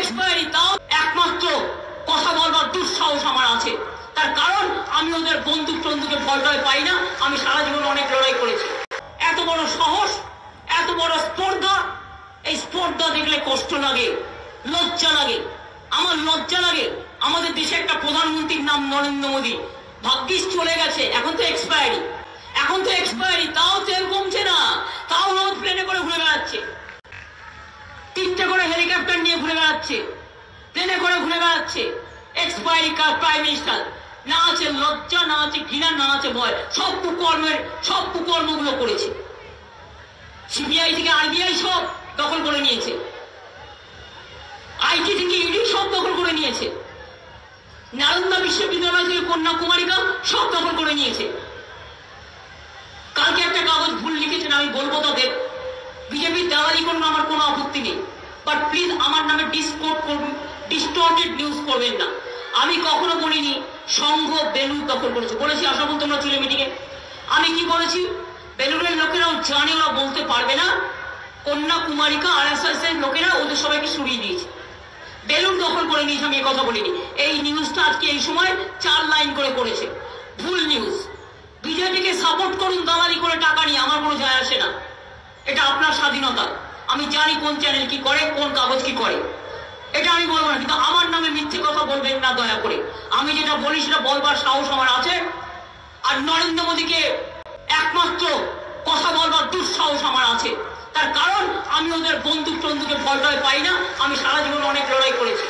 Expiry, তাও একমাত্র কথা বলবার দুঃসাহস আমার আছে। তার কারণ আমি ওদের বন্দুক টন্দুকে ভয় টয় পাই না। আমি সারা জীবন অনেক লড়াই করেছি। এত বড় সাহস, এত বড় স্পর্ধা, এই স্পর্ধা দেখলে কষ্ট লাগে, লজ্জা লাগে। আমার লজ্জা লাগে। আমাদের দেশে একটা প্রধানমন্ত্রীর নাম নরেন্দ্র মোদী, ভাগ্যিস চলে গেছে, এখন তো এক্সপায়ারি, তাও তেল কমছে না, তাও রোজ প্লেনে করে ঘুরে বেড়াচ্ছে, 3টে করে হেলিকপ্টার নিয়ে ঘুরে বেড়াচ্ছে, প্লেনে করে ঘুরে বেড়াচ্ছে। এক্সপায়ারি প্রাইম মিনিস্টার, না আছে লজ্জা, না আছে ঘৃণা, না আছে ভয়। সব কুকর্মগুলো করেছে। সিবিআই থেকে আরবিআই সব দখল করে নিয়েছে, আইটি থেকে ইডি সব দখল করে নিয়েছে, নালন্দা বিশ্ববিদ্যালয় থেকে কন্যাকুমারিকা সব দখল করে নিয়েছে। কালকে একটা কাগজ ভুল লিখেছেন, আমি বলবো তাদের, বিজেপির দালালি করুন, আমার কোনো আপত্তি নেই, বাট প্লিজ আমার নামে ডিস্টর্টেড নিউজ করবেন না। আমি কখনো বলিনি সংঘ বেলুর দখল করেছে, বলেছি আশাবন্ত তোমরা ছিল মিটিংয়ে। আমি কি বলেছি, বেলুরের লোকেরাও জানে, ওরা বলতে পারবে না, কন্যাকুমারিকা আরএসএস এর লোকেরা ওদের সবাইকে সরিয়ে দিয়েছে, বেলুন দখল করে নিয়েছে। আমি কথা বলিনি। এই নিউজটা আজকে এই সময় 4 লাইন করে করেছে, ভুল নিউজ। বিজেপিকে সাপোর্ট করুন দালালি করে টাকা নিয়ে, আমার কোনো যায় আসে না, এটা আপনার স্বাধীনতা। আমি জানি কোন চ্যানেল কি করে, কোন কাগজ কি করে, এটা আমি বলবো না, কিন্তু আমার নামে মিথ্যে কথা বলবেন না দয়া করে। আমি যেটা বলি সেটা বলবার সাহস আমার আছে। আর নরেন্দ্র মোদীকে একমাত্র কথা বলবার দুঃসাহস আমার আছে। তার কারণ আমি ওদের বন্দুক টন্দুকে ভয় টয় পাই না। আমি সারা জীবন অনেক লড়াই করেছি।